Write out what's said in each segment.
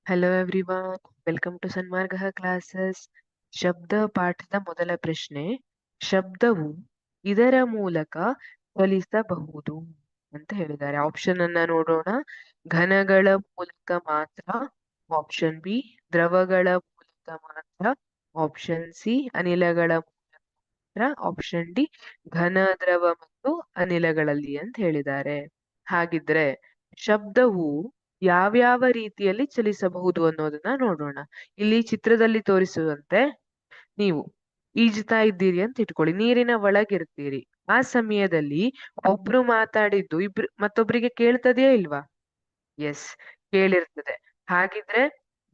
Hello everyone, welcome to Sanmarga classes. ಶಬ್ದ ಪಾಠದ ಮೊದಲ ಪ್ರಶ್ನೆ: ಶಬ್ದವು ಇದರ ಮೂಲಕ ಚಲಿಸಬಹುದು ಅಂತ ಹೇಳಿದ್ದಾರೆ. ಆಪ್ಷನ್ ಅನ್ನ ನೋಡೋಣ. ಘನಗಳ ಮೂಲಕ ಮಾತ್ರ, ಆಪ್ಷನ್ ಬಿ ದ್ರವಗಳ ಮೂಲಕ ಮಾತ್ರ, ಆಪ್ಷನ್ ಸಿ ಅನಿಲಗಳ ಮೂಲಕ ಮಾತ್ರ, ಆಪ್ಷನ್ ಡಿ ಘನ ದ್ರವ ಮತ್ತು ಅನಿಲಗಳಲ್ಲಿ ಅಂತ ಹೇಳಿದ್ದಾರೆ. ಹಾಗಿದ್ರೆ ಶಬ್ದವು ಯಾವ್ಯಾವ ರೀತಿಯಲ್ಲಿ ಚಲಿಸಬಹುದು ಅನ್ನೋದನ್ನ ನೋಡೋಣ. ಇಲ್ಲಿ ಚಿತ್ರದಲ್ಲಿ ತೋರಿಸುವಂತೆ ನೀವು ಈಜುತ್ತಾ ಇದ್ದೀರಿ ಅಂತ ಇಟ್ಕೊಳ್ಳಿ, ನೀರಿನ ಒಳಗಿರ್ತೀರಿ. ಆ ಸಮಯದಲ್ಲಿ ಒಬ್ರು ಮಾತಾಡಿದ್ದು ಮತ್ತೊಬ್ರಿಗೆ ಕೇಳ್ತದೆಯಾ ಇಲ್ವಾ? ಎಸ್, ಕೇಳಿರ್ತದೆ. ಹಾಗಿದ್ರೆ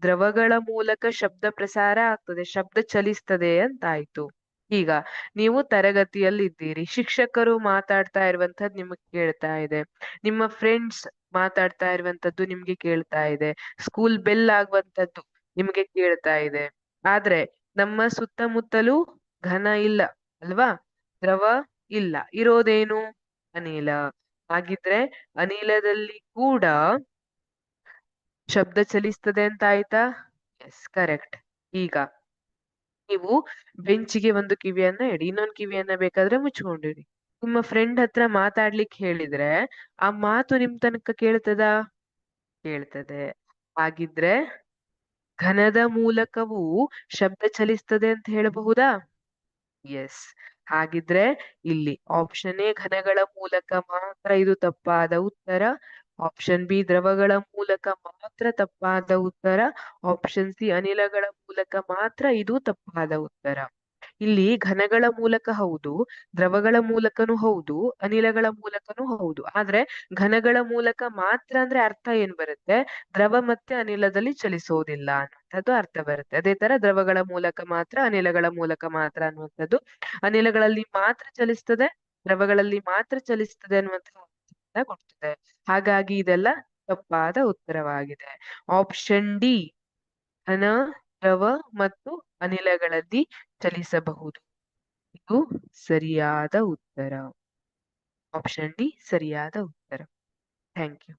ದ್ರವಗಳ ಮೂಲಕ ಶಬ್ದ ಪ್ರಸಾರ ಆಗ್ತದೆ, ಶಬ್ದ ಚಲಿಸ್ತದೆ ಅಂತಾಯ್ತು. ಈಗ ನೀವು ತರಗತಿಯಲ್ಲಿ ಇದ್ದೀರಿ, ಶಿಕ್ಷಕರು ಮಾತಾಡ್ತಾ ಇರುವಂತದ್ದು ನಿಮಗೆ ಕೇಳ್ತಾ ಇದೆ, ನಿಮ್ಮ ಫ್ರೆಂಡ್ಸ್ ಮಾತಾಡ್ತಾ ಇರುವಂತದ್ದು ನಿಮ್ಗೆ ಕೇಳ್ತಾ ಇದೆ, ಸ್ಕೂಲ್ ಬೆಲ್ ಆಗುವಂತದ್ದು ನಿಮ್ಗೆ ಕೇಳ್ತಾ ಇದೆ. ಆದ್ರೆ ನಮ್ಮ ಸುತ್ತಮುತ್ತಲೂ ಘನ ಇಲ್ಲ ಅಲ್ವಾ, ದ್ರವ ಇಲ್ಲ, ಇರೋದೇನು? ಅನಿಲ. ಹಾಗಿದ್ರೆ ಅನಿಲದಲ್ಲಿ ಕೂಡ ಶಬ್ದ ಚಲಿಸ್ತದೆ ಅಂತ ಆಯ್ತಾ? Yes, correct. ಈಗ ನೀವು ಬೆಂಚಿಗೆ ಒಂದು ಕಿವಿಯನ್ನ ಇಡಿ, ಇನ್ನೊಂದು ಕಿವಿಯನ್ನ ಬೇಕಾದ್ರೆ ಮುಚ್ಕೊಂಡಿರಿ. ನಿಮ್ಮ ಫ್ರೆಂಡ್ ಹತ್ರ ಮಾತಾಡ್ಲಿಕ್ಕೆ ಹೇಳಿದ್ರೆ ಆ ಮಾತು ನಿಮ್ ತನಕ ಕೇಳ್ತದಾ? ಕೇಳ್ತದೆ. ಹಾಗಿದ್ರೆ ಘನದ ಮೂಲಕವೂ ಶಬ್ದ ಚಲಿಸ್ತದೆ ಅಂತ ಹೇಳಬಹುದಾ? ಎಸ್. ಹಾಗಿದ್ರೆ ಇಲ್ಲಿ ಆಪ್ಷನ್ ಎ ಘನಗಳ ಮೂಲಕ ಮಾತ್ರ ಇದು ತಪ್ಪಾದ ಉತ್ತರ, ಆಪ್ಷನ್ ಬಿ ದ್ರವಗಳ ಮೂಲಕ ಮಾತ್ರ ತಪ್ಪಾದ ಉತ್ತರ, ಆಪ್ಷನ್ ಸಿ ಅನಿಲಗಳ ಮೂಲಕ ಮಾತ್ರ ಇದು ತಪ್ಪಾದ ಉತ್ತರ. ಇಲ್ಲಿ ಘನಗಳ ಮೂಲಕ ಹೌದು, ದ್ರವಗಳ ಮೂಲಕನೂ ಹೌದು, ಅನಿಲಗಳ ಮೂಲಕನೂ ಹೌದು. ಆದ್ರೆ ಘನಗಳ ಮೂಲಕ ಮಾತ್ರ ಅಂದ್ರೆ ಅರ್ಥ ಏನ್ ಬರುತ್ತೆ? ದ್ರವ ಮತ್ತೆ ಅನಿಲದಲ್ಲಿ ಚಲಿಸೋದಿಲ್ಲ ಅನ್ನುವಂಥದ್ದು ಅರ್ಥ ಬರುತ್ತೆ. ಅದೇ ತರ ದ್ರವಗಳ ಮೂಲಕ ಮಾತ್ರ, ಅನಿಲಗಳ ಮೂಲಕ ಮಾತ್ರ ಅನ್ನುವಂಥದ್ದು, ಅನಿಲಗಳಲ್ಲಿ ಮಾತ್ರ ಚಲಿಸ್ತದೆ, ದ್ರವಗಳಲ್ಲಿ ಮಾತ್ರ ಚಲಿಸ್ತದೆ ಅನ್ನುವಂತಹ ಅರ್ಥವನ್ನ ಕೊಡ್ತದೆ. ಹಾಗಾಗಿ ಇದೆಲ್ಲ ತಪ್ಪಾದ ಉತ್ತರವಾಗಿದೆ. ಆಪ್ಷನ್ ಡಿ ಘನ, ದ್ರವ ಮತ್ತು ಅನಿಲಗಳಲ್ಲಿ ಚಲಿಸಬಹುದು, ಇದು ಸರಿಯಾದ ಉತ್ತರ. ಆಪ್ಷನ್ ಡಿ ಸರಿಯಾದ ಉತ್ತರ. Thank you.